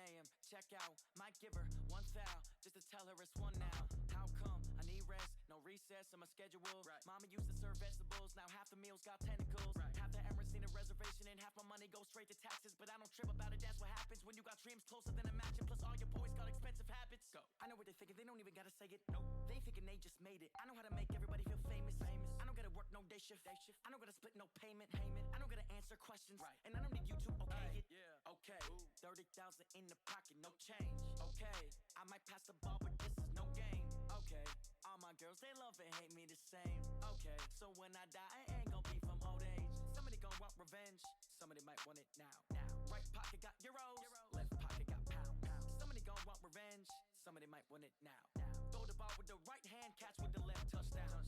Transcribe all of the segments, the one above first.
a.m., check out, might give her one thou, just to tell her it's one now. How come? I need rest, no recess in my schedule. Right. Mama used to serve vegetables, now half the meals got tentacles. Right. Half the Emirates need a reservation and half my money goes straight to taxes. But I don't trip about it, that's what happens when you got dreams closer than a mansion. Plus all your boys got expensive habits. Go. I know what they're thinking, they don't even gotta say it. Nope. They thinking they just made it. I know how to make everybody feel famous. I don't gotta work no day shift. I don't gotta split no payment. I don't gotta answer questions. Right. And I don't need you to okay it. Yeah. Okay. Ooh. 30,000 in the pocket, no change. Okay. I might pass the ball, but this is no game. Okay. All my girls, they love and hate me the same. Okay. So when I die, I ain't gonna be from old age. Somebody gon' want revenge. Somebody might want it now. Right pocket got euros. Left pocket got pounds. Somebody gon' want revenge. Somebody might want it now. Throw the ball with the right hand, catch with the left, touchdown.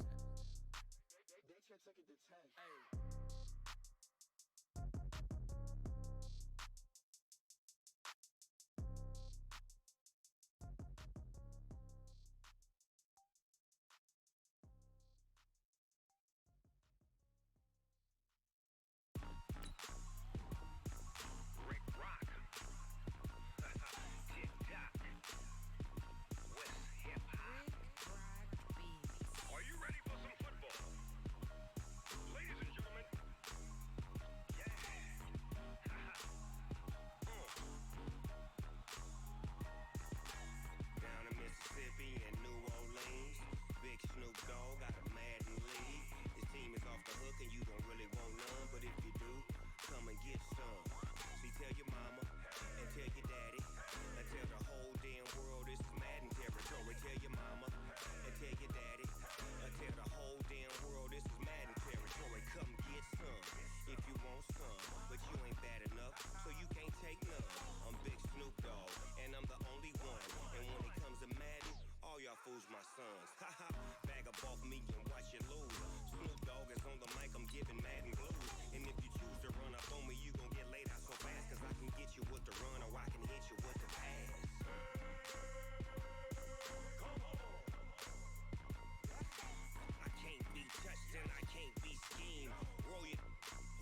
They took it to 10. Hey. Fools my sons. Haha, bag up off me and watch you lose. Snoop Dogg is on the mic, I'm giving Madden blues. And if you choose to run up on me, you gon' get laid out so fast. Cause I can get you with the run or I can hit you with the pass. I can't be touched and I can't be schemed. Roll it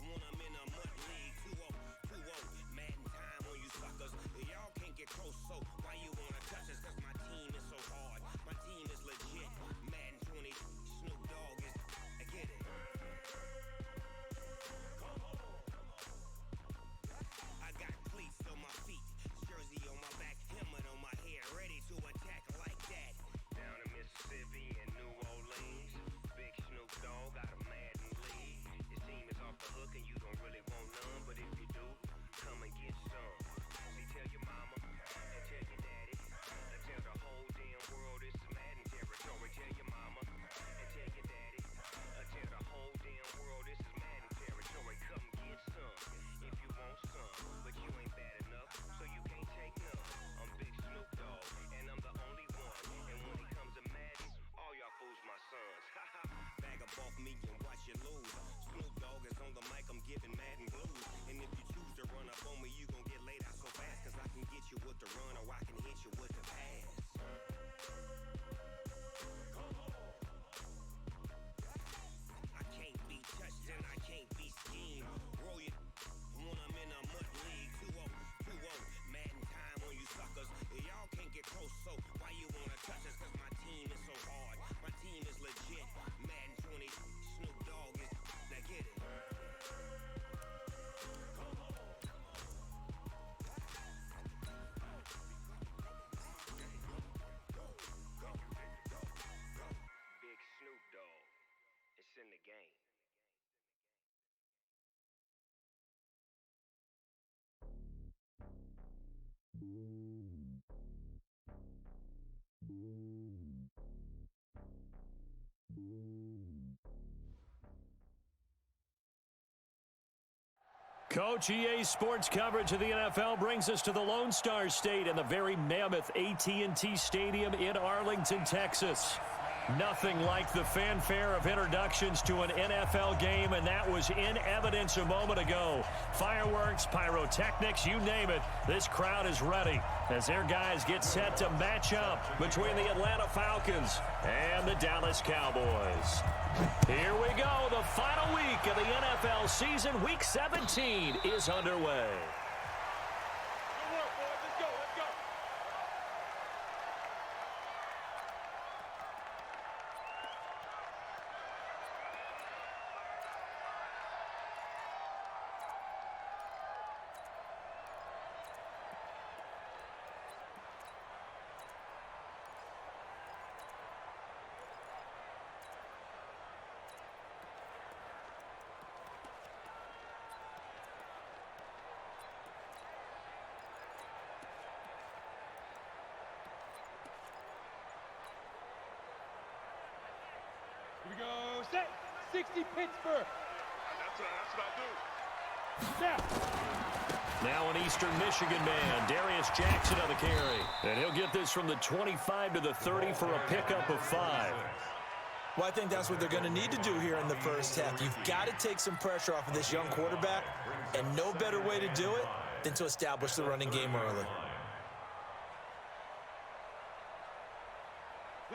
when I'm in a mud league. 2-0, 2-0, Madden time on you suckers. Y'all can't get close, so why you wanna touch us? Cause my team is so hard. My team is legit. Madden 20, Snoop Dogg is, I get it. I got cleats on my feet, jersey on my back, helmet on my head, ready to attack like that. Down in Mississippi and New Orleans, big Snoop Dogg got a Madden lead. Your team is off the hook and you don't really want none, but if you do, come and get some. See, tell your mama and tell your daddy, and tell the whole damn world this is Madden territory. Tell your mama and tell your daddy, and tell the whole damn world this is Madden territory. Come get some if you want some, but you ain't bad enough, so you can't take none. I'm Big Snoop Dogg, and I'm the only one. And when it comes to Madden, all y'all fools my sons. Bag up off me and watch you lose. Snoop Dogg is on the mic, I'm giving Madden blues. And if you choose to run up on me, you gon' get laid out so fast. Cause I can get you with the run or I can hit you with the pass. I can't be touched and I can't be schemed. Roll it when I'm in a mud league. 2-0, 2-0, Madden time on you suckers. Y'all can't get close, so why you wanna touch us? Cause my team is so hard. My team is legit. Madden 20, Snoop Dogg is, now get it. Big Snoop Dogg, it's in the game. Coach, EA Sports coverage of the NFL brings us to the Lone Star State and the very mammoth AT&T Stadium in Arlington, Texas. Nothing like the fanfare of introductions to an NFL game, and that was in evidence a moment ago. Fireworks, pyrotechnics, you name it. This crowd is ready as their guys get set to match up between the Atlanta Falcons and the Dallas Cowboys. Here we go. The final week of the NFL season, Week 17, is underway. Let's go. Set 60 Pittsburgh. That's what I do. Snap. Now an Eastern Michigan man, Darius Jackson on the carry. And he'll get this from the 25 to the 30 for a pickup of 5. Well, I think that's what they're going to need to do here in the first half. You've got to take some pressure off of this young quarterback, and no better way to do it than to establish the running game early.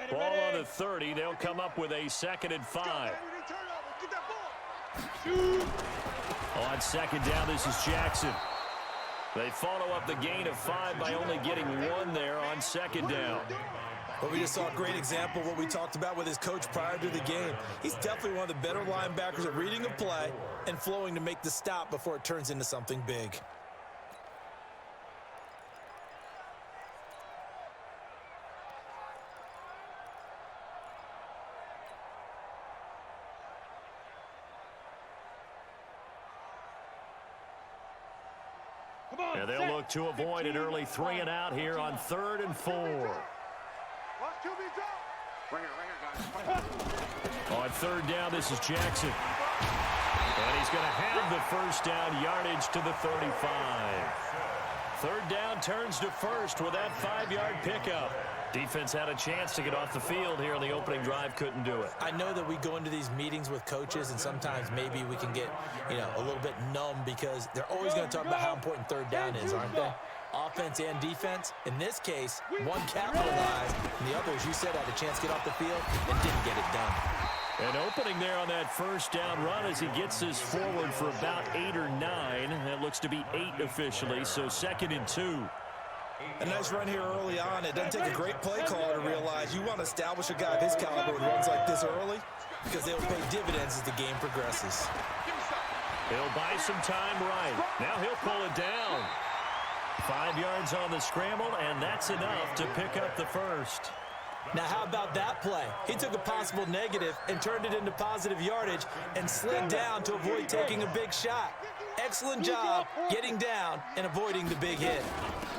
Ball on the 30. They'll come up with a 2nd and 5. On 2nd down, this is Jackson. They follow up the gain of 5 by only getting 1 there on 2nd down. Well, we just saw a great example of what we talked about with his coach prior to the game. He's definitely one of the better linebackers at reading a play and flowing to make the stop before it turns into something big. And they'll look to avoid an early 3 and out here on 3rd and 4. On 3rd down, this is Jackson. And he's going to have the first down yardage to the 35. 3rd down turns to 1st with that 5-yard pickup. Defense had a chance to get off the field here on the opening drive, couldn't do it. I know that we go into these meetings with coaches, and sometimes maybe we can get, a little bit numb because they're always going to talk about how important 3rd down is, aren't they? Offense and defense. In this case, one capitalized, and the other, as you said, had a chance to get off the field and didn't get it done. An opening there on that first down run as he gets this forward for about 8 or 9. That looks to be 8 officially, so 2nd and 2. A nice run here early on. It doesn't take a great play caller to realize you want to establish a guy of his caliber with runs like this early because they'll pay dividends as the game progresses. He'll buy some time right. Now he'll pull it down. 5 yards on the scramble, and that's enough to pick up the first. Now, how about that play? He took a possible negative and turned it into positive yardage and slid down to avoid taking a big shot. Excellent job getting down and avoiding the big hit.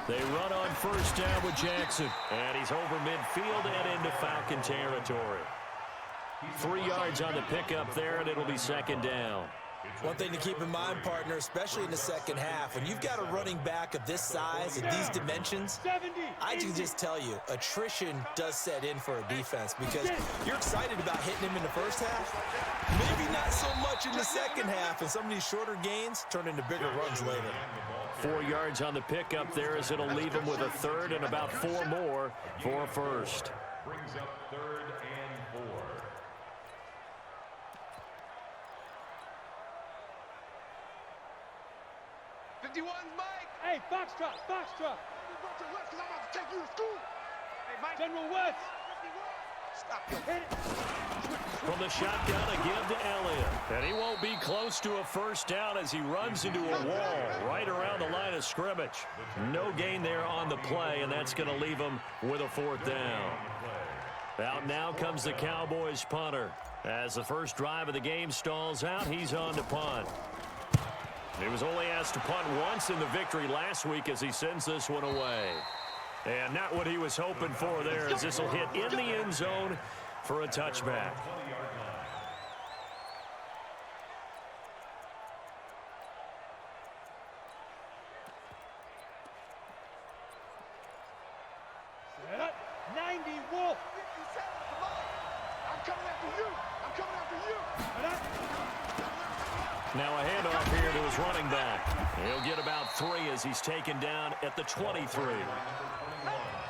They run on first down with Jackson, and he's over midfield and into Falcon territory. 3 yards on the pickup there, and it'll be 2nd down. One thing to keep in mind, partner, especially in the second half, when you've got a running back of this size and these dimensions, I can just tell you, attrition does set in for a defense because you're excited about hitting him in the first half, maybe not so much in the second half, and some of these shorter gains turn into bigger runs later. 4 yards on the pickup there as it'll leave him with a 3rd and about 4 more for a first. Brings up 3rd and 4. 51's Mike. Hey, Foxtrot. Hey, Mike. General West. Stop your hit. From the shotgun, a give to Elliott. And he won't be close to a first down as he runs into a wall right around the line of scrimmage. No gain there on the play, and that's going to leave him with a 4th down. Out now comes the Cowboys punter. As the first drive of the game stalls out, he's on to punt. He was only asked to punt once in the victory last week as he sends this one away. And not what he was hoping for there as this will hit in the end zone for a touchback. Set up. 90 Wolf. I'm coming after you. Now a handoff here to his running back. He'll get about 3 as he's taken down at the 23.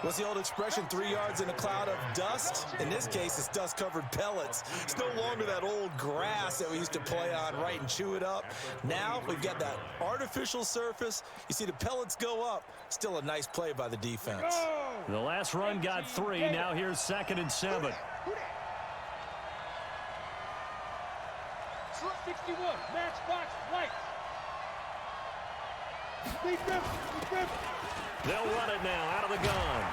What's the old expression, 3 yards in a cloud of dust? In this case, it's dust-covered pellets. It's no longer that old grass that we used to play on, right, and chew it up. Now we've got that artificial surface. You see the pellets go up. Still a nice play by the defense. The last run got 3. Now here's 2nd and 7. 61, matchbox lights. Lead grip. They'll run it now out of the gun.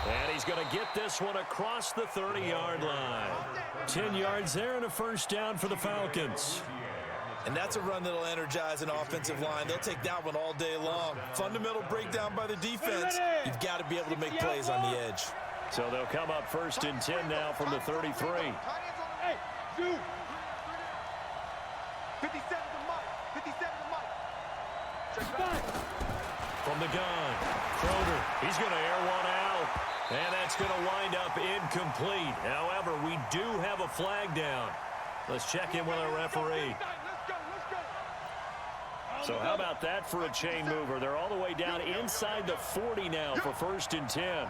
And he's going to get this one across the 30-yard line. 10 yards there and a first down for the Falcons. And that's a run that'll energize an offensive line. They'll take that one all day long. Fundamental breakdown by the defense. You've got to be able to make plays on the edge. So they'll come up 1st and 10 now from the 33. Hey, Shoot. 57 to Mike. 57 to Mike. Check back. From the gun, Crowder, he's going to air one out, and that's going to wind up incomplete. However, we do have a flag down. Let's check in with our referee. Let's go. So how about that for a chain mover? They're all the way down inside the 40 now for 1st and 10.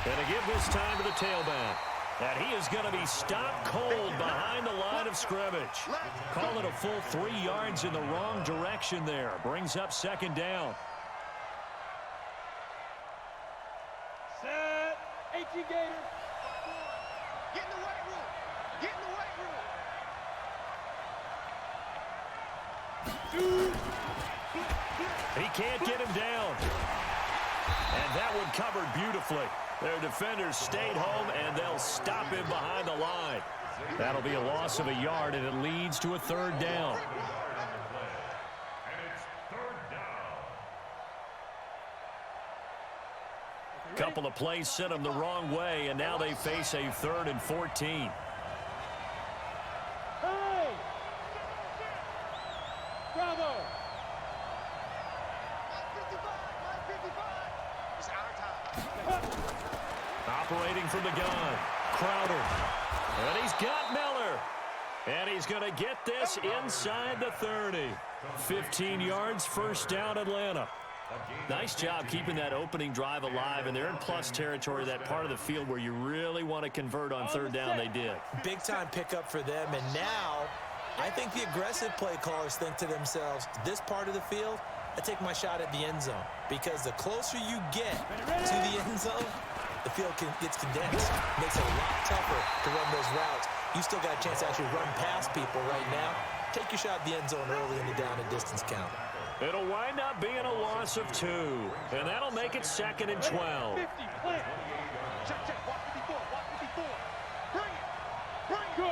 And a give this time to the tailback. And he is going to be stopped cold behind the line of scrimmage. Call it a full 3 yards in the wrong direction there. Brings up 2nd down. Set. 18 Gators. Get in the weight room. Get in the weight room. Shoot. He can't get him down. And that one covered beautifully. Their defenders stayed home, and they'll stop him behind the line. That'll be a loss of a yard, and it leads to a 3rd down. And it's 3rd down. Couple of plays sent them the wrong way, and now they face a 3rd and 14. Hey. Bravo. Mike 55. It's our time. Operating from the gun, Crowder. And he's got Miller. And he's going to get this inside the 30. 15 yards, 1st down, Atlanta. Nice job keeping that opening drive alive, and they're in plus territory, that part of the field where you really want to convert on 3rd down. They did. Big-time pickup for them, and now I think the aggressive play callers think to themselves, this part of the field, I take my shot at the end zone, because the closer you get to the end zone, the field gets condensed. Makes it a lot tougher to run those routes. You still got a chance to actually run past people right now. Take your shot at the end zone early in the down and distance count. It'll wind up being a loss of 2, and that'll make it 2nd and 12. 50. Play. Check. Walk 54. Bring it. Go.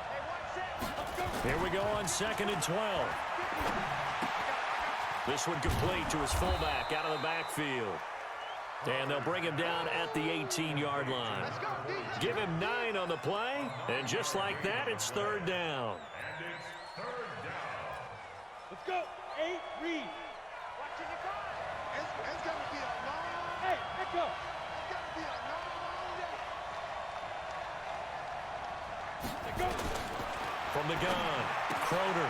Hey, one set. Let's go. Here we go on 2nd and 12. This one complete to his fullback out of the backfield. And they'll bring him down at the 18-yard line. Let's go, defense. Give him 9 on the play, and just like that, it's 3rd down. And it's 3rd down. Let's go. 8. Read. Watching the car. It's going to be a long. Hey, let's go. It's going to be a long day. Let's go. From the gun, Crowder.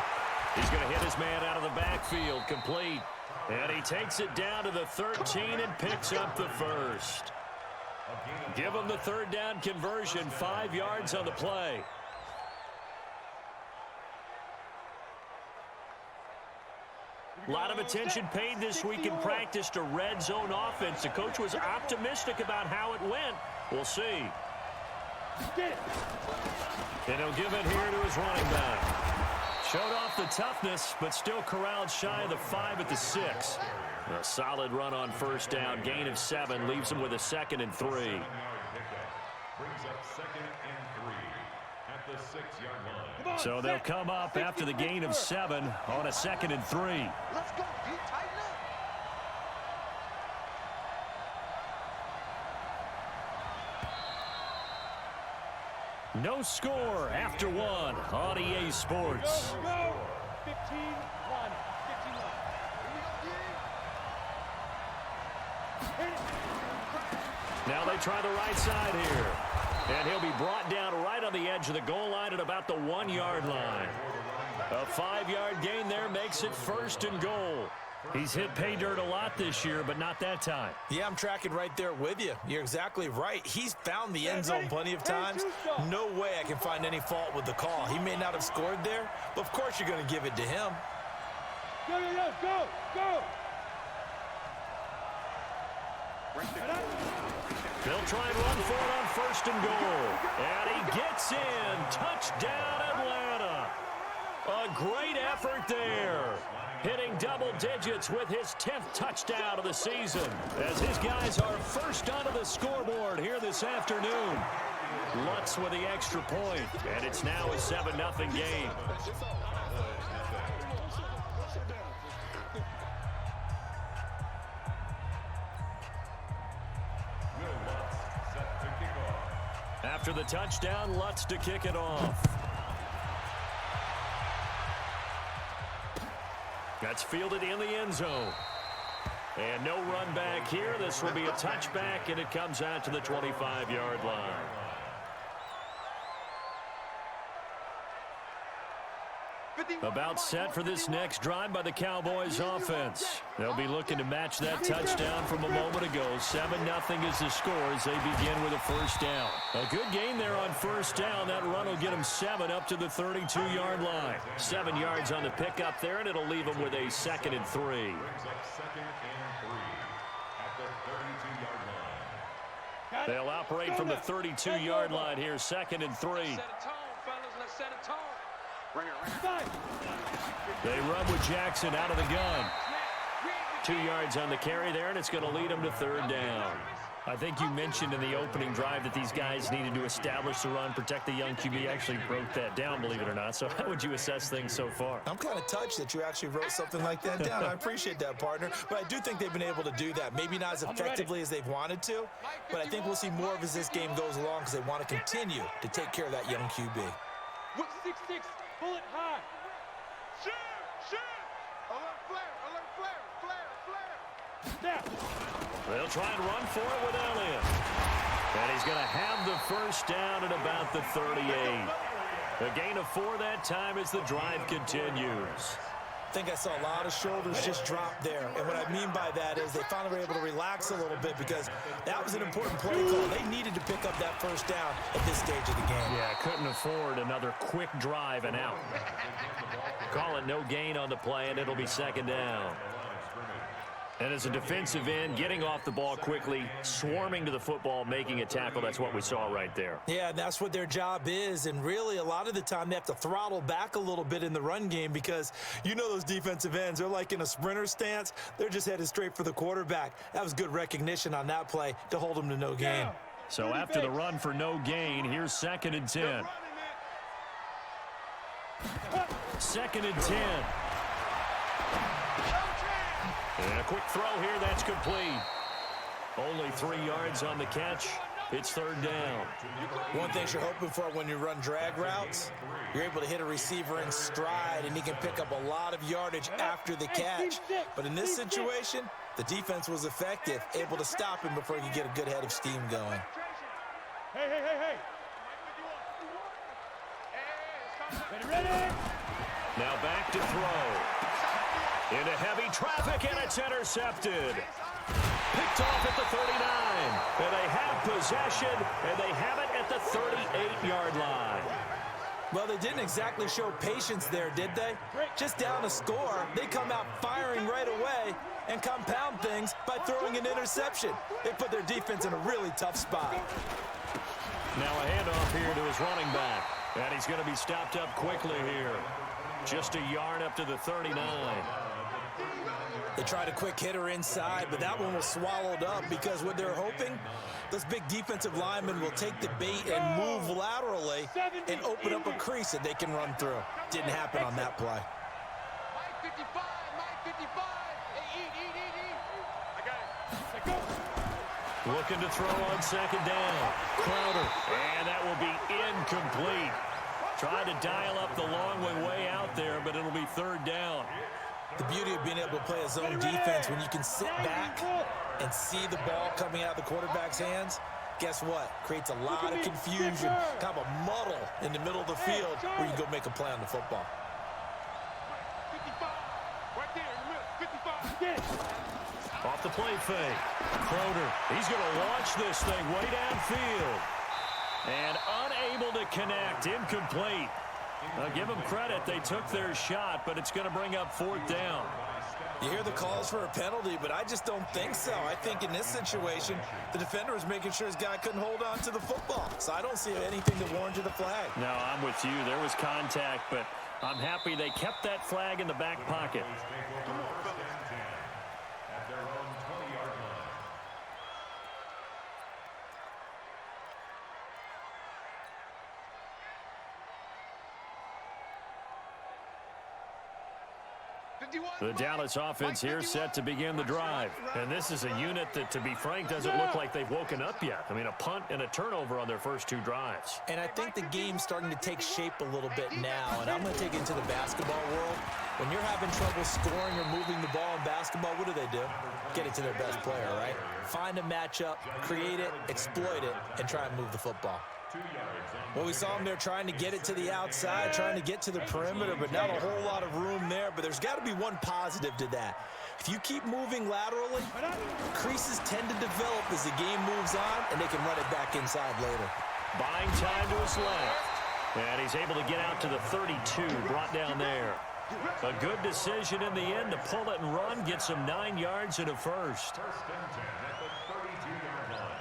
He's going to hit his man out of the backfield, complete. And he takes it down to the 13 and picks up the 1st. Give him the 3rd down conversion, 5 yards on the play. A lot of attention paid this week in practice to red zone offense. The coach was optimistic about how it went. We'll see. Get it. And he'll give it here to his running back. Showed off the toughness, but still corralled shy of the 5 at the 6. A solid run on 1st down. Gain of 7 leaves him with a 2nd and 3. Brings up 2nd and 3 at the 6-yard line. So they'll come up after the gain of 7 on a 2nd and 3. Let's go. Deep, tighten up. No score after 1 on EA Sports. Go. 15-1. 15-1. Now they try the right side here. And he'll be brought down right on the edge of the goal line at about the 1-yard line. A 5-yard gain there makes it 1st and goal. He's hit pay dirt a lot this year, but not that time. Yeah, I'm tracking right there with you. You're exactly right. He's found the end zone plenty of times. No way I can find any fault with the call. He may not have scored there, but of course you're going to give it to him. Go. They'll try and run for it on 1st and goal. And he gets in. Touchdown, Atlanta. A great effort there. Hitting double digits with his 10th touchdown of the season, as his guys are first onto the scoreboard here this afternoon. Lutz with the extra point, and it's now a 7-0 game. After the touchdown, Lutz to kick it off. That's fielded in the end zone. And no run back here. This will be a touchback, and it comes out to the 25-yard line. About set for this next drive by the Cowboys offense. They'll be looking to match that touchdown from a moment ago. 7-0 is the score as they begin with a first down. A good gain there on first down. That run will get them 7 up to the 32-yard line. 7 yards on the pickup there, and it'll leave them with a 2nd and 3. They'll operate from the 32-yard line here, 2nd and 3. Set a tone, fellas. Let's set a tone. They run with Jackson out of the gun. 2 yards on the carry there, and it's going to lead them to 3rd down. I think you mentioned in the opening drive that these guys needed to establish the run, protect the young QB. Actually broke that down, believe it or not. So how would you assess things so far? I'm kind of touched that you actually wrote something like that down. I appreciate that, partner. But I do think they've been able to do that. Maybe not as effectively as they've wanted to, but I think we'll see more of as this game goes along because they want to continue to take care of that young QB. Look, 6-6. Pull it high. Shoot! Alert flare! Snap. They'll try and run for it with Elliott. And he's going to have the first down at about the 38. A gain of 4 that time as the drive continues. I think I saw a lot of shoulders just drop there. And what I mean by that is they finally were able to relax a little bit because that was an important play call. They needed to pick up that first down at this stage of the game. Yeah, couldn't afford another quick drive and out. Call it no gain on the play, and it'll be 2nd down. And as a defensive end, getting off the ball quickly, swarming to the football, making a tackle, that's what we saw right there. Yeah, that's what their job is. And really, a lot of the time, they have to throttle back a little bit in the run game because you know those defensive ends, they're like in a sprinter stance. They're just headed straight for the quarterback. That was good recognition on that play to hold them to no gain. So after the run for no gain, here's 2nd and 10. 2nd and 10. And a quick throw here, that's complete. Only 3 yards on the catch. It's 3rd down. One thing you're hoping for when you run drag routes, you're able to hit a receiver in stride, and he can pick up a lot of yardage after the catch. But in this situation, the defense was effective, able to stop him before he could get a good head of steam going. Hey. Ready? Now back to throw. Into heavy traffic, and it's intercepted. Picked off at the 39. And they have possession, and they have it at the 38-yard line. Well, they didn't exactly show patience there, did they? Just down a score, they come out firing right away and compound things by throwing an interception. They put their defense in a really tough spot. Now a handoff here to his running back. And he's going to be stopped up quickly here. Just a yard up to the 39. They tried a quick hitter inside, but that one was swallowed up because what they're hoping, those big defensive linemen will take the bait and move laterally and open up a crease that they can run through. Didn't happen on that play. Mike 55. Hey, eat. I got it. Go. Looking to throw on 2nd down. Crowder. And that will be incomplete. Trying to dial up the long way out there, but it'll be 3rd down. The beauty of being able to play a zone defense when you can sit back and see the ball coming out of the quarterback's hands, guess what? Creates a lot of confusion, kind of a muddle in the middle of the field where you go make a play on the football. 55. Right there in the middle. 55. Off the play fake. Crowder. He's going to launch this thing way downfield. And unable to connect. Incomplete. I'll give them credit. They took their shot, but it's going to bring up 4th down. You hear the calls for a penalty, but I just don't think so. I think in this situation, the defender was making sure his guy couldn't hold on to the football. So I don't see anything that warranted a flag. No, I'm with you. There was contact, but I'm happy they kept that flag in the back pocket. The Dallas offense here set to begin the drive. And this is a unit that, to be frank, doesn't look like they've woken up yet. I mean, a punt and a turnover on their first 2 drives. And I think the game's starting to take shape a little bit now. And I'm going to take it into the basketball world. When you're having trouble scoring or moving the ball in basketball, what do? Get it to their best player, right? Find a matchup, create it, exploit it, and try and move the football. Well, we saw them there trying to get it to the outside, trying to get to the perimeter, but not a whole lot of room there. But there's got to be one positive to that. If you keep moving laterally, creases tend to develop as the game moves on, and they can run it back inside later. Buying time to his left. And he's able to get out to the 32, brought down there. A good decision in the end to pull it and run, get some 9 yards and a first. First and 10 at the 32-yard line.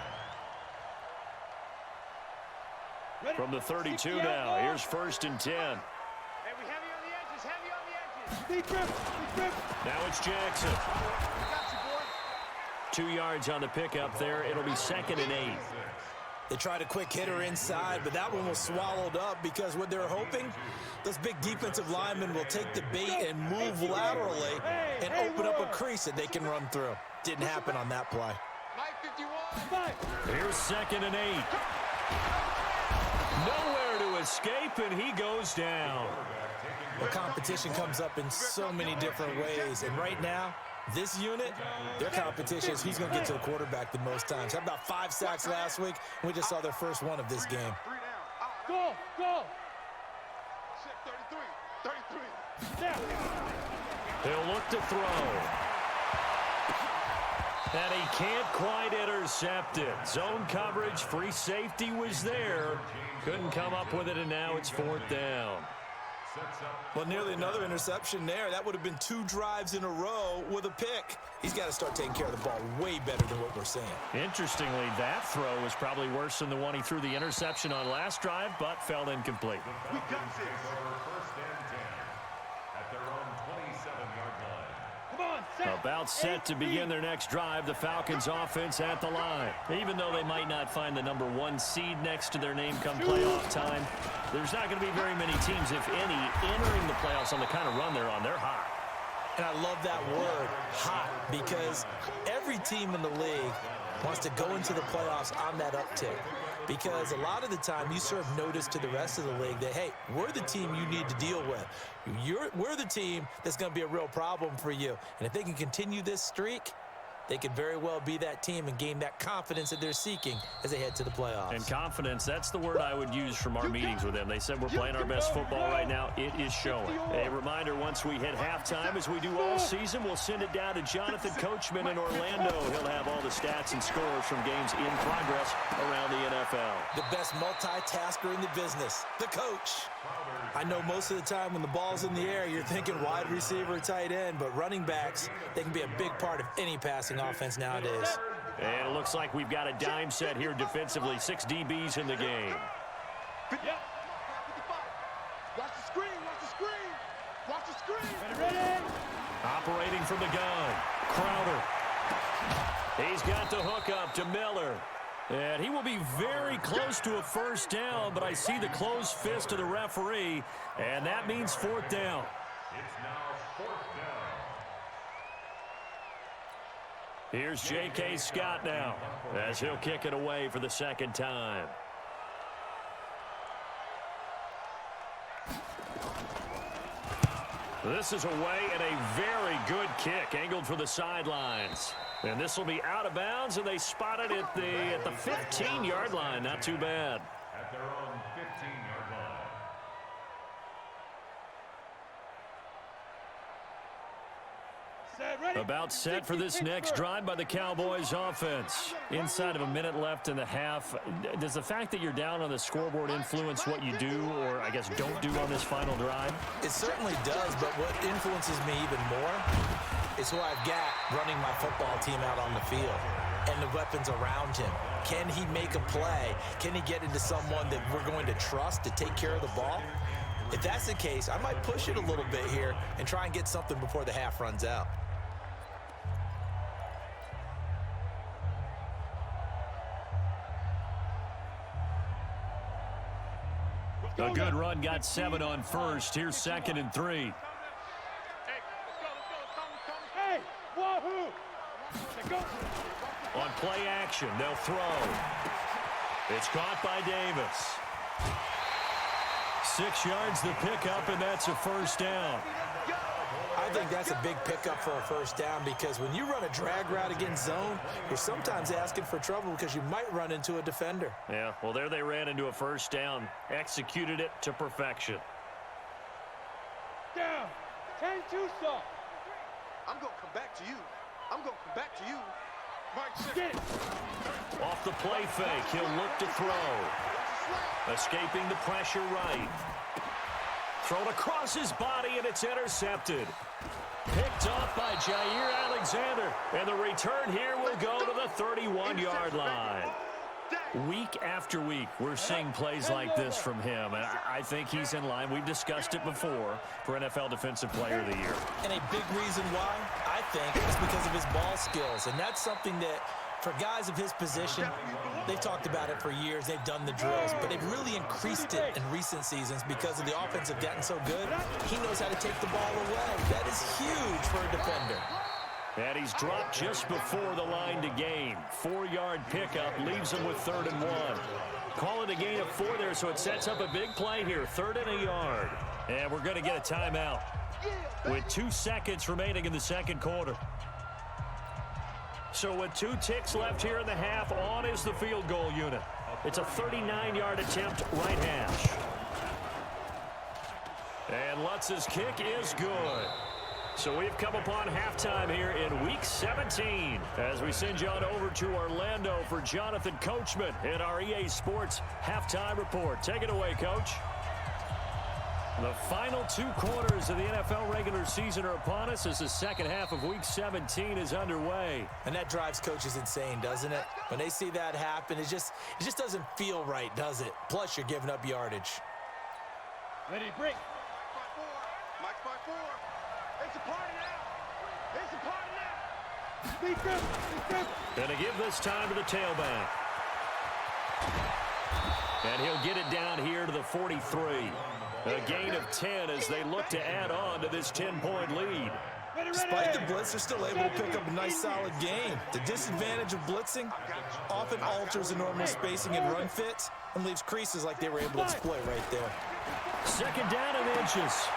From the 32 now, here's first and 10. Hey, we heavy on the edges, heavy on the edges. Deep grip. Now it's Jackson. 2 yards on the pickup there. It'll be 2nd and 8. They tried a quick hitter inside, but that one was swallowed up because what they're hoping, those big defensive linemen will take the bait and move laterally and open up a crease that they can run through. Didn't happen on that play. Here's 2nd and 8. Nowhere to escape, and he goes down. Well, competition comes up in so many different ways, and right now, this unit, their competition is who's going to get to the quarterback the most times. How about 5 sacks last week? We just saw their first one of this game. Go. 33. He'll look to throw. And he can't quite intercept it. Zone coverage, free safety was there. Couldn't come up with it, and now it's 4th down. Well, nearly another interception there. That would have been 2 drives in a row with a pick. He's got to start taking care of the ball way better than what we're seeing. Interestingly, that throw was probably worse than the one he threw the interception on last drive, but fell incomplete. The Falcons take over first and 10 at their own 27-yard line. About set to begin their next drive, the Falcons offense at the line. Even though they might not find the number 1 seed next to their name come playoff time, there's not going to be very many teams, if any, entering the playoffs on the kind of run they're on. They're hot. And I love that word, hot, because every team in the league wants to go into the playoffs on that uptick. Because a lot of the time you serve notice to the rest of the league that, hey, we're the team you need to deal with. We're the team that's going to be a real problem for you. And if they can continue this streak, they could very well be that team and gain that confidence that they're seeking as they head to the playoffs. And confidence, that's the word I would use from our meetings with them. They said we're playing our best football right now. It is showing. A reminder, once we hit halftime, as we do all season, we'll send it down to Jonathan Coachman in Orlando. He'll have all the stats and scores from games in progress around the NFL. The best multitasker in the business, the coach. I know most of the time when the ball's in the air, you're thinking wide receiver, tight end, but running backs, they can be a big part of any passing offense nowadays. And it looks like we've got a dime set here defensively. 6 DBs in the game. Watch the screen. Ready. Operating from the gun, Crowder. He's got the hook up to Miller. And he will be very close to a first down, but I see the closed fist of the referee, and that means 4th down. It's now 4th down. Here's J.K. Scott now, as he'll kick it away for the 2nd time. This is away and a very good kick, angled for the sidelines. And this will be out of bounds, and they spot it at the 15-yard line. Not too bad. At their own 15-yard line. About set for this next drive by the Cowboys offense. Inside of a minute left in the half. Does the fact that you're down on the scoreboard influence what you do, or I guess don't do on this final drive? It certainly does, but what influences me even more is who I've got running my football team out on the field and the weapons around him. Can he make a play? Can he get into someone that we're going to trust to take care of the ball? If that's the case, I might push it a little bit here and try and get something before the half runs out. A good run, got 7 on first. Here's 2nd and 3. action. They'll throw. It's caught by Davis. 6 yards the pickup, and that's a first down. I think that's a big pickup for a first down because when you run a drag route against zone, you're sometimes asking for trouble because you might run into a defender. Yeah, well, there they ran into a first down. Executed it to perfection. Down. 10-2 stop. I'm going to come back to you. I'm going to come back to you. Get it. Off the play fake, he'll look to throw. Escaping the pressure right. Thrown across his body, and it's intercepted. Picked off by Jair Alexander. And the return here will go to the 31-yard line. Week after week, we're seeing plays like this from him, and I think he's in line. We've discussed it before for NFL Defensive Player of the Year. And a big reason why, I think, is because of his ball skills. And that's something that, for guys of his position, they've talked about it for years. They've done the drills, but they've really increased it in recent seasons because of the offense have gotten so good. He knows how to take the ball away. That is huge for a defender. And he's dropped just before the line to gain. 4-yard pickup leaves him with 3rd and 1. Call it a gain of 4 there, so it sets up a big play here. 3rd and a yard. And we're going to get a timeout with 2 seconds remaining in the second quarter. So with 2 ticks left here in the half, on is the field goal unit. It's a 39-yard attempt, right hash. And Lutz's kick is good. So we've come upon halftime here in Week 17 as we send you on over to Orlando for Jonathan Coachman in our EA Sports Halftime Report. Take it away, Coach. The final 2 quarters of the NFL regular season are upon us as the second half of Week 17 is underway. And that drives coaches insane, doesn't it? When they see that happen, it just doesn't feel right, does it? Plus, you're giving up yardage. Ready to break. Mike 5-4. It's a party now. It's a party now. Speak up. Going to give this time to the tailback. And he'll get it down here to the 43. A gain of 10 as they look to add on to this 10-point lead. Despite the blitz, they're still able to pick up a nice, solid gain. The disadvantage of blitzing often alters the normal spacing and run fits and leaves creases like they were able to exploit right there. 2nd down and inches.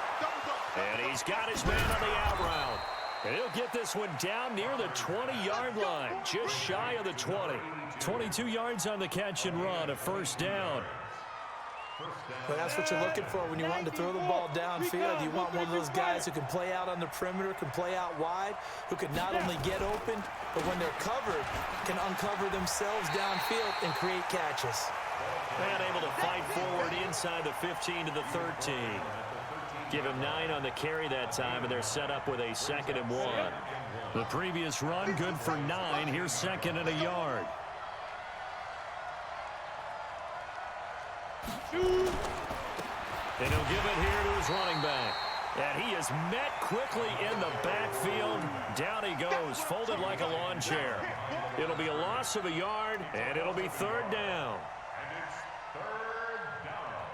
And he's got his man on the out route. And he'll get this one down near the 20-yard line, just shy of the 20. 22 yards on the catch and run, a first down. But that's what you're looking for when you want to throw the ball downfield. You want one of those guys who can play out on the perimeter, can play out wide, who can not only get open, but when they're covered, can uncover themselves downfield and create catches. And able to fight forward inside the 15 to the 13. Give him 9 on the carry that time, and they're set up with a 2nd and 1. The previous run, good for 9. Here's 2nd and a yard. And he'll give it here to his running back. And he is met quickly in the backfield. Down he goes, folded like a lawn chair. It'll be a loss of a yard, and it'll be 3rd down. And it's 3rd down.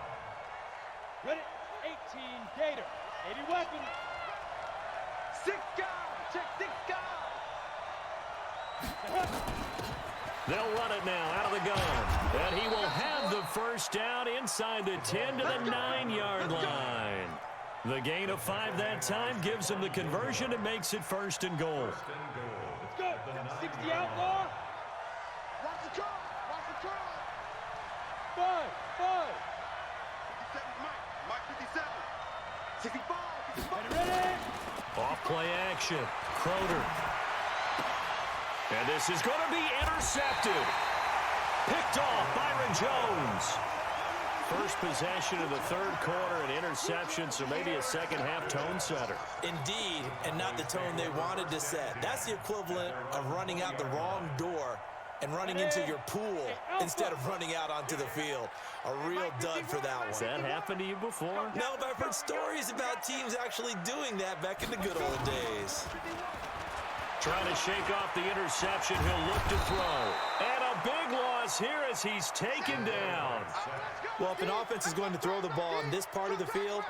Ready. 18 Gator. 80 weapon. 6 guys. Check 6 guys. They'll run it now out of the gun. And he will have the first down inside the 10 to the 9-yard line. The gain of 5 that time gives him the conversion and makes it 1st and goal. Let's go. 60 outlaw. Watch the draw. Watch the draw. 5. 57 Mike 57. 65. 65. Ready. Off play action. Croder. And this is going to be intercepted. Picked off Byron Jones. First possession of the 3rd quarter, an interception, so maybe a second-half tone setter. Indeed, and not the tone they wanted to set. That's the equivalent of running out the wrong door and running into your pool instead of running out onto the field. A real dud for that one. Has that happened to you before? No, but I've heard stories about teams actually doing that back in the good old days. Trying to shake off the interception. He'll look to throw. And a big loss here as he's taken down. Well, if an offense is going to throw the ball on this part of the field,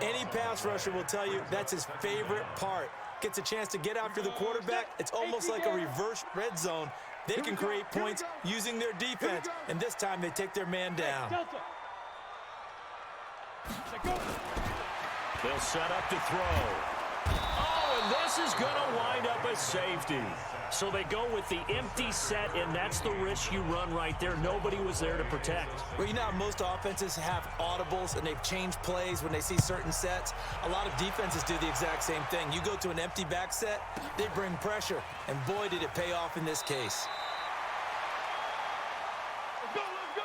any pass rusher will tell you that's his favorite part. Gets a chance to get after the quarterback. It's almost like a reverse red zone They can create points using their defense, and this time they take their man down. They'll set up to throw. Oh, and this is going to wind up a safety. So they go with the empty set, and that's the risk you run right there. Nobody was there to protect. Well, you know how most offenses have audibles, and they've changed plays when they see certain sets? A lot of defenses do the exact same thing. You go to an empty back set, they bring pressure, and boy, did it pay off in this case. Let's go, let's go!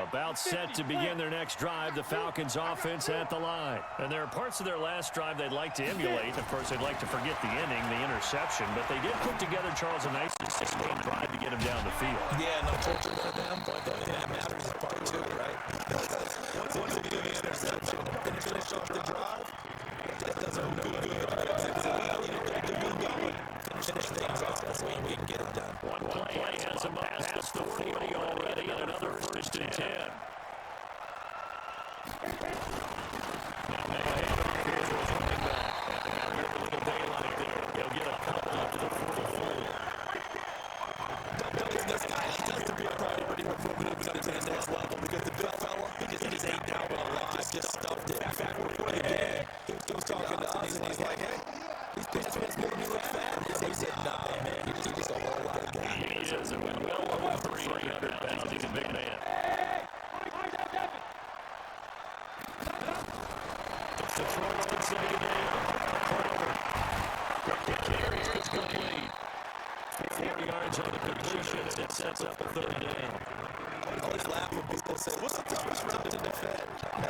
About set to begin their next drive, the Falcons offense at the line. And there are parts of their last drive they'd like to emulate. Of course, they'd like to forget the inning, the interception, but they did put together, Charles, a nice sustained drive to get him down the field. Yeah, no torture for them, but the thing that matters is part two, right? Once you do the interception and finish off the drive, that doesn't do good. Finish things off, that's the way we can get it done. One play has him up past the 40 already, and another 1st and 10. Now they hand off here to a running back. And here a little daylight there. He'll get a couple up to the 44. This guy has to be a priority for moving up to the next level because the big fella, he just ate down with a lot, just stuffed it. In fact, before the game, he was talking to us, and he's like, hey, these pitchers make me look fat. And he said, nah, man, he just a whole lot of game. He is, and well over 300 pounds. He's a big man. The throw to second down. The carry is complete. 40 yards on the completion, and it sets up a 3rd down. I always laugh when people say, what's the toughest route to defend?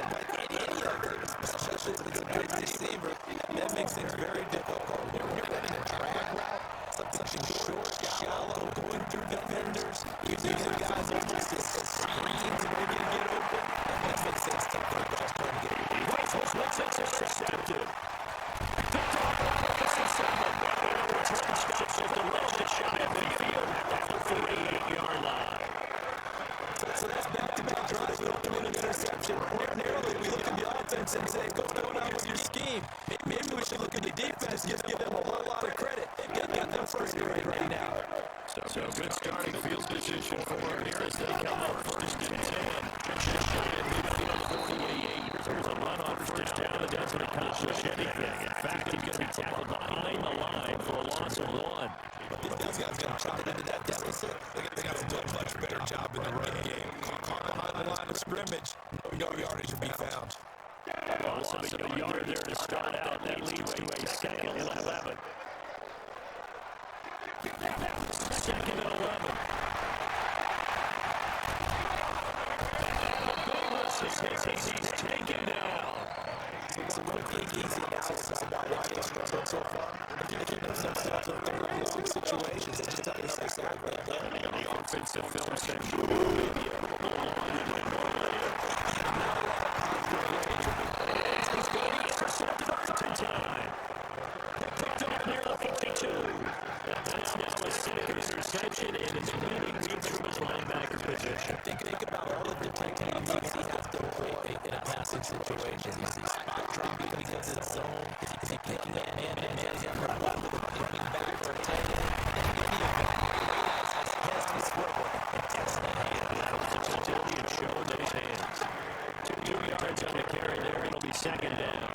Like any other, especially if it's a big receiver, that makes things very difficult. When you're running a drag route, something short, shallow, going through defenders, using the guys almost as screens in order to get open, that makes things tough for the guys trying to get open. Right, folks, let's intercepted. Picked off one of the return stops at the ledge to shy of midfield at the 38-yard line. So that's back-to-back drives with an interception. Ordinarily, we look at the offense and say, what's going on with your scheme? Maybe we should look at the defense, just give them a whole lot of credit. Got them frustrated right now. So good starting field position for him here as they come up 1st and 10. Just shy of midfield, 48. There's a run on 1st down that doesn't accomplish anything. In fact, he's going to be tackled behind the line for a loss of 1. But these guys got to chop into that deficit. They got to do a much better job in the running game. Caught behind the line of scrimmage, no yardage to be found. Loss of a yard there to start out. That leads to a 2nd and 11. 2nd and 11. He's taken down. So one big easy analysis about why they struggled so far. If you give themselves in third-long situations, it's just like they say right there. And the offensive film section maybe a little longer than normally. He's going to intercept 1st and 10. Picked up near the 42. That's now a 2nd interception, and it's leading me through his linebacker position. Think about all the different techniques he has to employ in a passing situation. Is he spot dropping against the zone? Is he picking up man-to-man? Is he running back for a tight end? In any event, he has to be swivel and excellent hand. That was the utility of showing those hands. 2 yards on the carry there. It'll be 2nd down.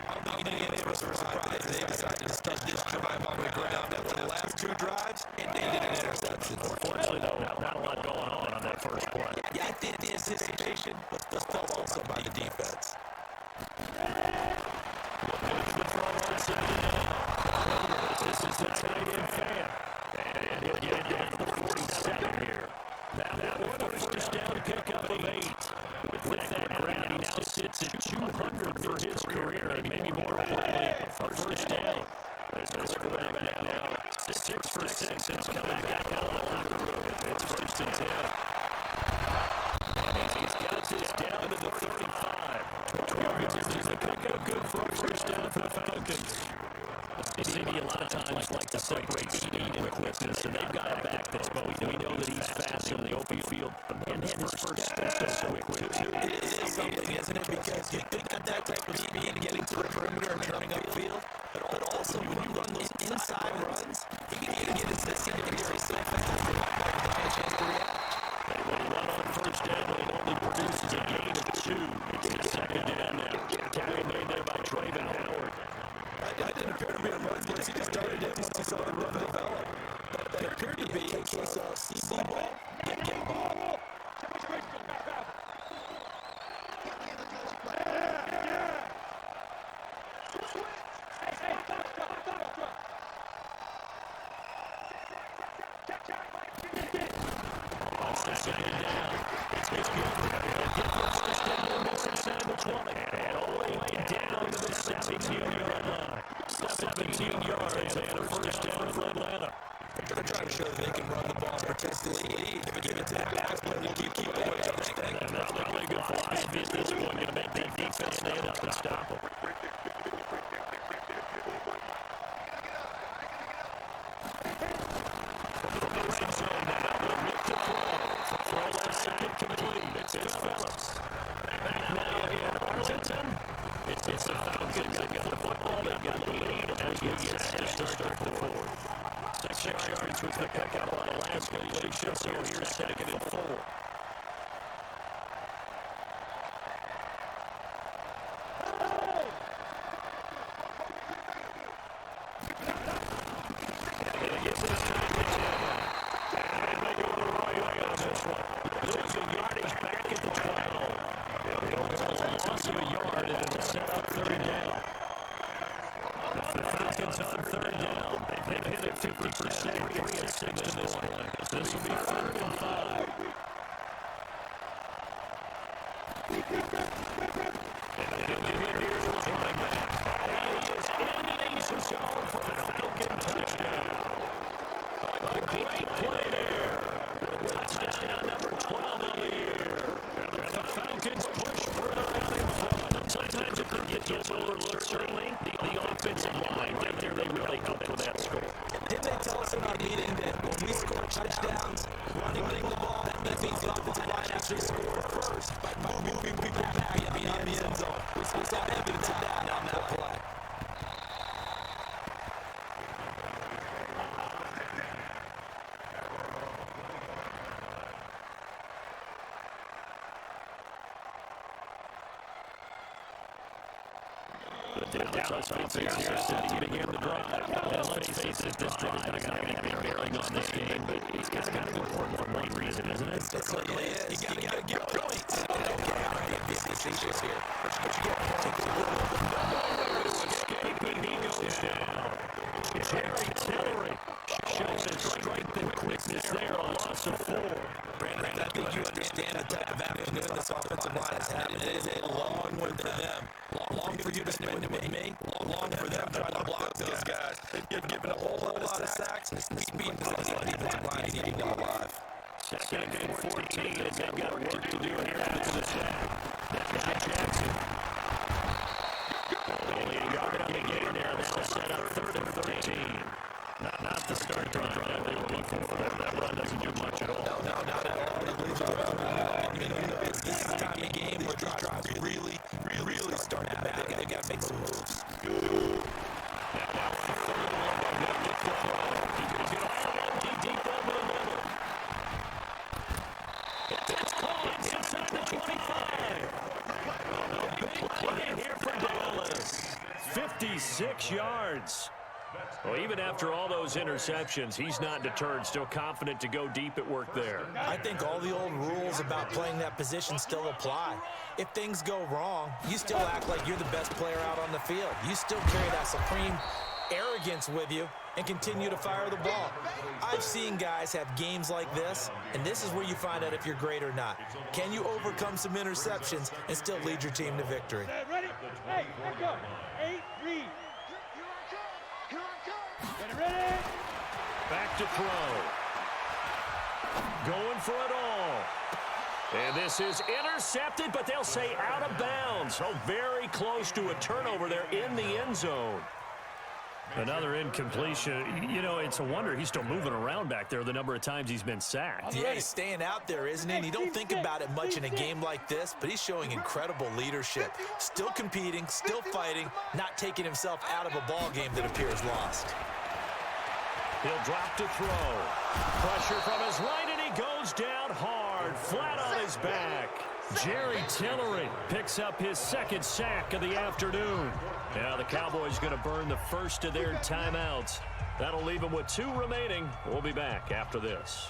I don't think any of us were surprised they decided to start this drive on the ground after the last 2 drives and they did an interception. Unfortunately, though, not a lot going on that first play. Yeah, I think the anticipation was felt also by the defense. This is the tight end fan. And he'll get down to the 47 here. Now, what a 1st down pickup of 8. With that ground, he now sits at 200 for his career, and maybe more importantly, a 1st down. This quarterback now 6 for 6 and coming back out of the locker room. It's 1st and 10. And he's got this down to the 35. 12 yards is a pickup, good for a 1st down for the Falcons. You see me a lot of times like to separate speed and quickness, and they've got a back that's both. We know that he's fast in the open field. And his first step so quick, too. It is something, isn't it? Because you think that type of speed getting to the perimeter and turning upfield, but also when you run those inside runs, you can get into the secondary so fast. They might not have a chance to react. They will run on first down, but it only produces a gain of 2. It's the second down now. Tackle made there by Traven Howard. I didn't appear to be a run once he just started it, once he saw the run develop. That appeared to be a case of see ball, get ball. Second down. It's Gilbert. First and no more inside the 20. And all the way down to the 17-yard line. 17 yards and a first down for Atlanta. They're trying to show that they can run the ball and protect the lead. Give it to the backs, but we'll keep away from this thing. And that's probably a good philosophy. This is going to make that defense stand up and stop them. From the red zone now, they'll look to throw left side complete. It's Phillips. Back now in Arlington. It's the Falcons. They've got the football. They've got the lead as we get set to start the fourth. 6 yards with the pickup on the last completion. So here's second and 4. This will be 3rd and 5. And here's what's running back. He is in the end zone for the Falcon touchdown. A great play there. Touchdown number 12 of the year. The Falcons push further out in front. Sometimes it could get just overlooked, certainly. The offensive line right there, they really helped with that score. Didn't they tell us in our meeting that when we score touchdowns, running the ball, that means the offensive line actually scored first by moving people back beyond the end zone. We saw evidence of that on that play. Dallas Falcons began the drive. Well, let's face it, this drive is not going to have any bearing on this game, but it's kind of important for one reason, isn't it? It certainly is. You got to get points. Okay, all right, this is here. But you get points. Nowhere to escape, and he goes down. Jerry Tillery shows his strength and quickness there, a loss of 4. Brandon, I think you understand the type of action that this offensive line has had. It is a long one for them. Long for you to spend it with me. Long for them trying to block those guys. They've given a whole lot of sacks. The speed of the defensive line is eating them alive. Second and 14, and they've got work to do here after the sack. That's Matt Jackson. Only a yard on the gain there. That'll set up 3rd and 13. Not the start drive that they were looking for. That run doesn't do much at all. No, not at all. It leaves you I mean, this is the time of game where these drives really start to matter. They got to make some moves. Now for 3rd and 1, they'll get the throw. He's going to fall deep over the middle. It's caught inside the 25. Big play here for Dallas. 56 yards. Well, even after all those interceptions, he's not deterred, still confident to go deep at work there. I think all the old rules about playing that position still apply. If things go wrong, you still act like you're the best player out on the field. You still carry that supreme arrogance with you and continue to fire the ball. I've seen guys have games like this, and this is where you find out if you're great or not. Can you overcome some interceptions and still lead your team to victory? Ready? Hey, let's go. 8-3. Ready? Back to throw. Going for it all. And this is intercepted, but they'll say out of bounds. Oh, very close to a turnover there in the end zone. Another incompletion. You know, it's a wonder he's still moving around back there the number of times he's been sacked. Yeah, he's staying out there, isn't he? And you don't think about it much in a game like this, but he's showing incredible leadership. Still competing, still fighting, not taking himself out of a ball game that appears lost. He'll drop to throw. Pressure from his right, and he goes down hard, flat on his back. Jerry Tillery picks up his second sack of the afternoon. Now the Cowboys going to burn the first of their timeouts. That'll leave them with 2 remaining. We'll be back after this.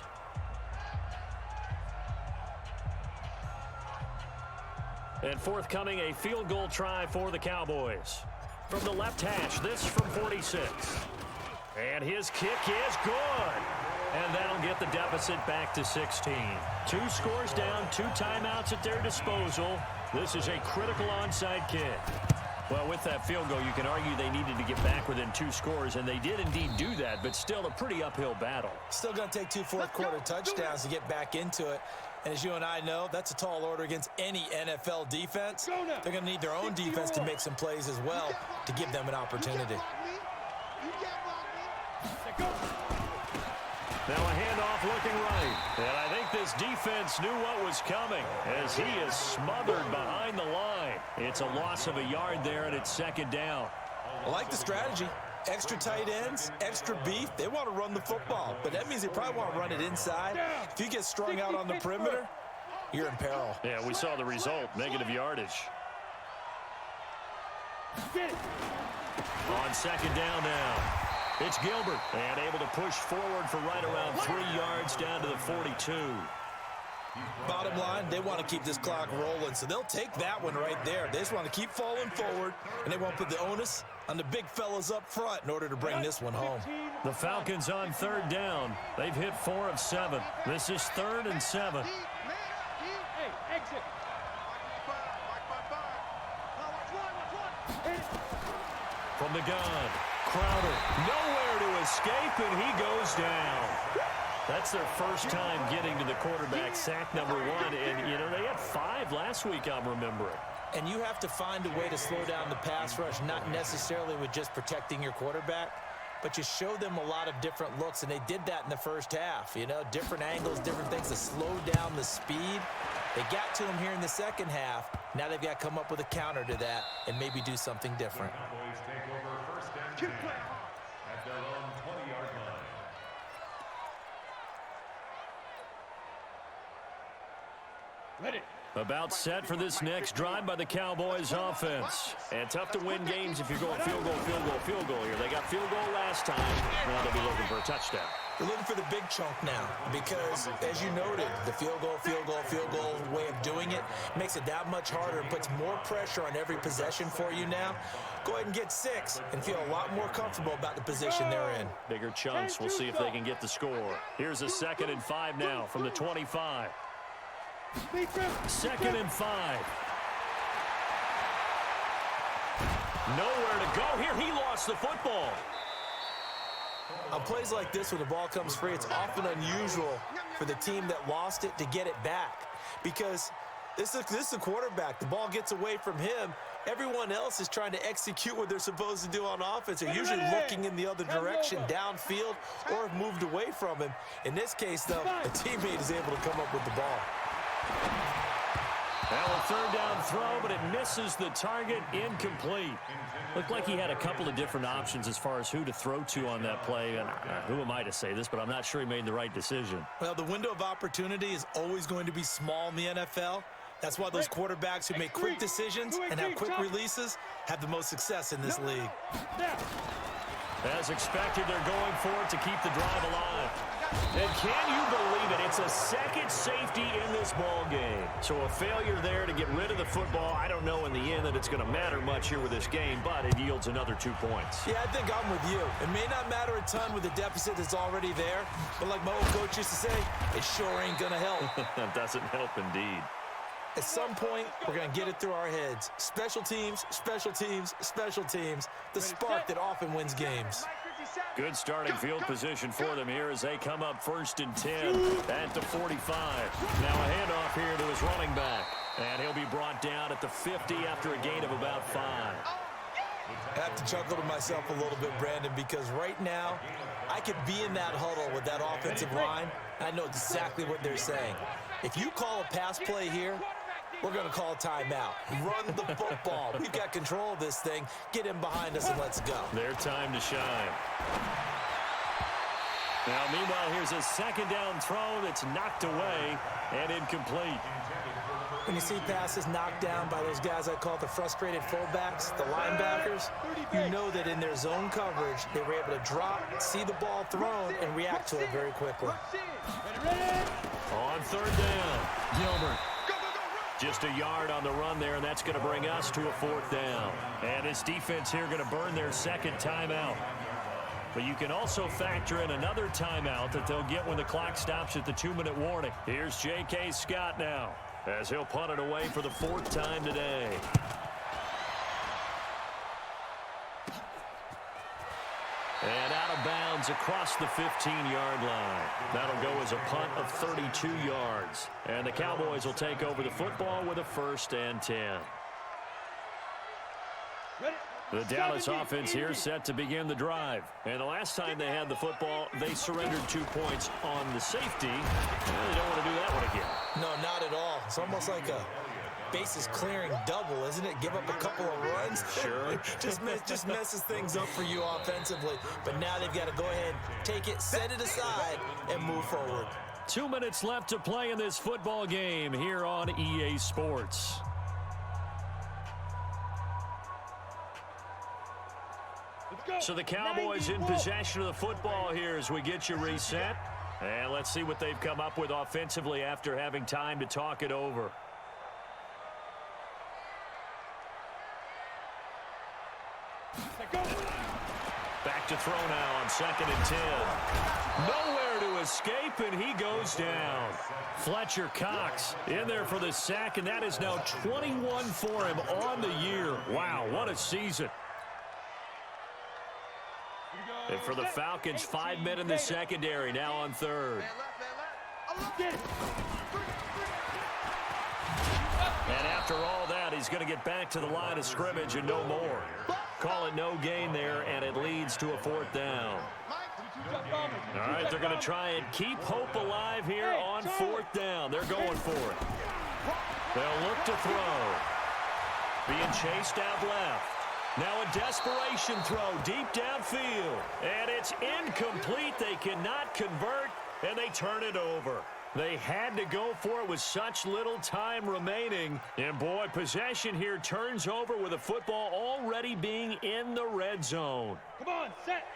And forthcoming, a field goal try for the Cowboys. From the left hash, this from 46. And his kick is good. And that'll get the deficit back to 16. 2 scores down, 2 timeouts at their disposal. This is a critical onside kick. Well, with that field goal, you can argue they needed to get back within 2 scores, and they did indeed do that, but still a pretty uphill battle. Still going to take 2 fourth-quarter touchdowns to get back into it. And as you and I know, that's a tall order against any NFL defense. They're going to need their own defense to make some plays as well to give them an opportunity. Now a handoff looking right. And I think this defense knew what was coming as he is smothered behind the line. It's a loss of a yard there, and it's second down. I like the strategy. Extra tight ends, extra beef. They want to run the football, but that means they probably want to run it inside. If you get strung out on the perimeter, you're in peril. Yeah, we saw the result, negative yardage. On second down now. It's Gilbert, and able to push forward for right around 3 yards down to the 42. Bottom line, they want to keep this clock rolling, so they'll take that one right there. They just want to keep falling forward, and they won't put the onus on the big fellas up front in order to bring this one home. The Falcons on third down. They've hit 4 of 7. This is 3rd and 7. Hey, exit. From the gun, Crowder, nowhere to escape, and he goes down. That's their first time getting to the quarterback, sack number 1, and, you know, they had 5 last week, I'm remembering. And you have to find a way to slow down the pass rush, not necessarily with just protecting your quarterback, but you show them a lot of different looks, and they did that in the first half. You know, different angles, different things to slow down the speed. They got to him here in the second half. Now they've got to come up with a counter to that and maybe do something different. Cowboys take over first and 10 at their own 20-yard line. Ready. About set for this next drive by the Cowboys offense. And tough to win games if you're going field goal, field goal, field goal here. They got field goal last time. Now they'll be looking for a touchdown. They're looking for the big chunk now because, as you noted, the field goal way of doing it makes it that much harder and puts more pressure on every possession for you now. Go ahead and get 6 and feel a lot more comfortable about the position they're in. Bigger chunks. We'll see if they can get the score. Here's a 2nd and 5 now from the 25. 2nd and 5. Nowhere to go here. He lost the football. On plays like this, when the ball comes free, it's often unusual for the team that lost it to get it back because this is the quarterback. The ball gets away from him. Everyone else is trying to execute what they're supposed to do on offense. They're usually looking in the other direction, downfield, or have moved away from him. In this case, though, a teammate is able to come up with the ball. Well, a 3rd down throw, but it misses the target, incomplete. Looked like he had a couple of different options as far as who to throw to on that play. And who am I to say this, but I'm not sure he made the right decision. Well, the window of opportunity is always going to be small in the NFL. That's why those quarterbacks who make quick decisions and have quick releases have the most success in this league. As expected, they're going for it to keep the drive alive. And can you believe it? It's a second safety in this ball game. So a failure there to get rid of the football. I don't know in the end that it's going to matter much here with this game, but it yields another 2 points. Yeah, I think I'm with you. It may not matter a ton with the deficit that's already there, but like my old coach used to say, it sure ain't going to help. That doesn't help indeed. At some point, we're going to get it through our heads. Special teams, special teams, special teams. The spark that often wins games. Good starting field position for them here as they come up 1st and 10 at the 45. Now a handoff here to his running back. And he'll be brought down at the 50 after a gain of about 5. I have to chuckle to myself a little bit, Brandon, because right now I could be in that huddle with that offensive line. I know exactly what they're saying. If you call a pass play here, we're going to call a timeout. Run the football. We've got control of this thing. Get him behind us and let's go. Their time to shine. Now, meanwhile, here's a second down throw that's knocked away and incomplete. When you see passes knocked down by those guys I call the frustrated fullbacks, the linebackers, you know that in their zone coverage, they were able to drop, see the ball thrown, and react to it very quickly. On third down, Gilbert. Just a yard on the run there, and that's going to bring us to a fourth down. And this defense here going to burn their second timeout. But you can also factor in another timeout that they'll get when the clock stops at the 2-minute warning. Here's J.K. Scott now, as he'll punt it away for the fourth time today. And out of bounds across the 15-yard line. That'll go as a punt of 32 yards. And the Cowboys will take over the football with a 1st and 10. The Dallas offense here set to begin the drive. And the last time they had the football, they surrendered 2 points on the safety. They don't want to do that one again. No, not at all. It's almost like a bases clearing double, isn't it? Give up a couple of runs. Sure. just messes things up for you offensively. But now they've got to go ahead, take it, set it aside, and move forward. 2 minutes left to play in this football game here on EA Sports. So the Cowboys in possession of the football here as we get you reset. And let's see what they've come up with offensively after having time to talk it over. Back to throw now on 2nd and 10. Nowhere to escape, and he goes down. Fletcher Cox in there for the sack, and that is now 21 for him on the year. Wow, what a season. And for the Falcons, 5 men in the secondary, now on third. And after all that, he's going to get back to the line of scrimmage and no more. Call it no gain there, and it leads to a 4th down. All right, they're going to try and keep hope alive here on 4th down. They're going for it. They'll look to throw. Being chased out left. Now a desperation throw deep downfield. And it's incomplete. They cannot convert, and they turn it over. They had to go for it with such little time remaining. And, boy, possession here turns over with the football already being in the red zone. Come on, set.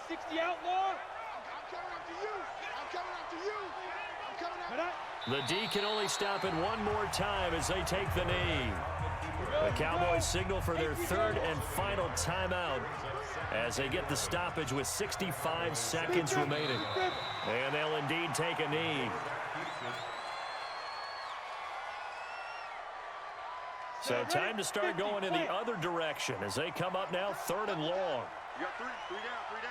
60 outlaw. I'm coming after you. I'm coming after you. I'm coming after you. The D can only stop it one more time as they take the knee. The Cowboys signal for their 3rd and final timeout as they get the stoppage with 65 seconds remaining. And they'll indeed take a knee. So time to start going in the other direction as they come up now 3rd and long. You got three down.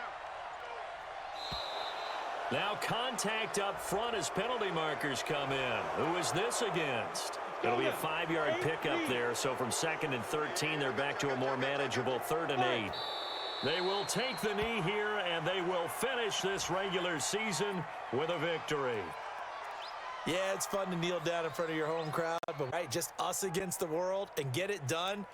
Now contact up front as penalty markers come in. Who is this against? It'll be a 5-yard pickup there, so from 2nd and 13, they're back to a more manageable 3rd and 8. They will take the knee here, and they will finish this regular season with a victory. Yeah, it's fun to kneel down in front of your home crowd, but right, just us against the world and get it done.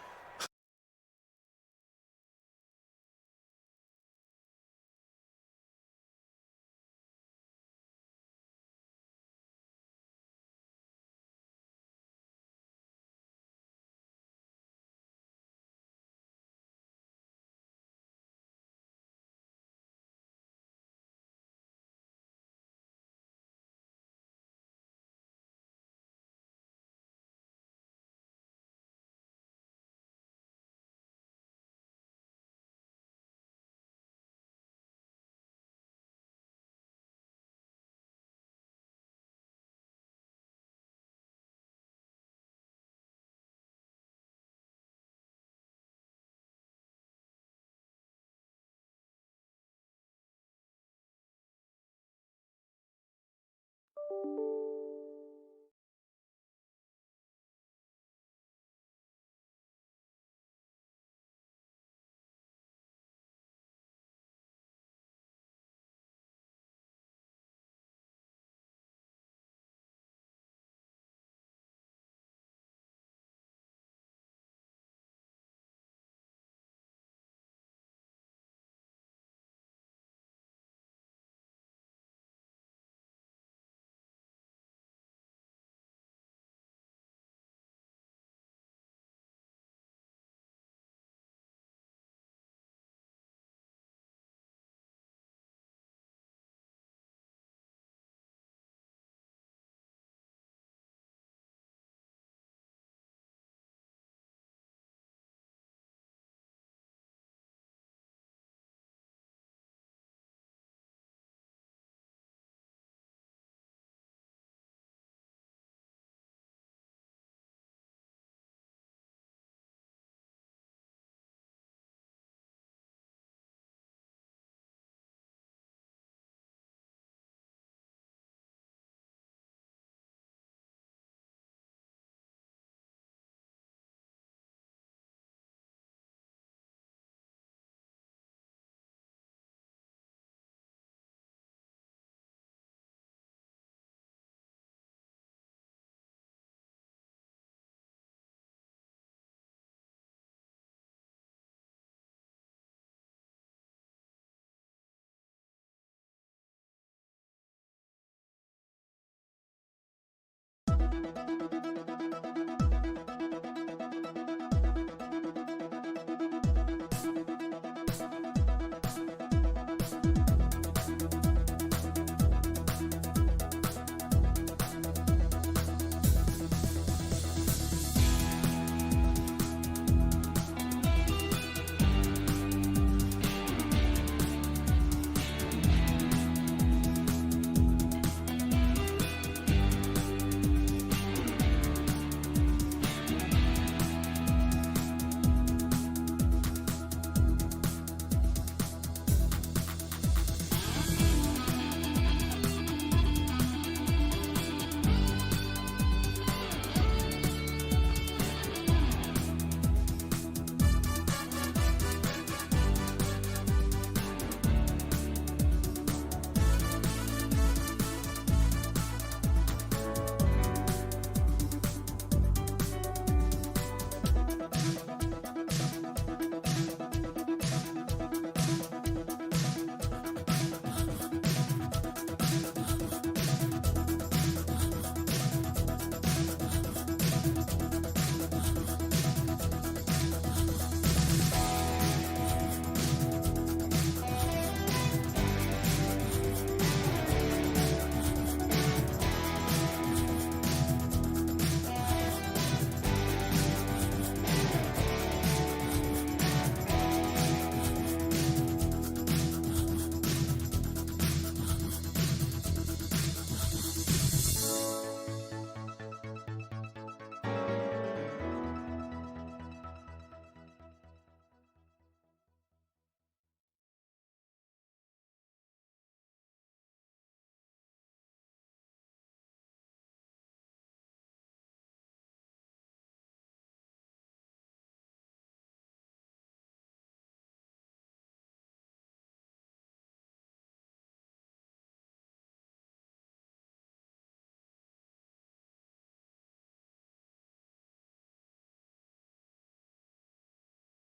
Bye.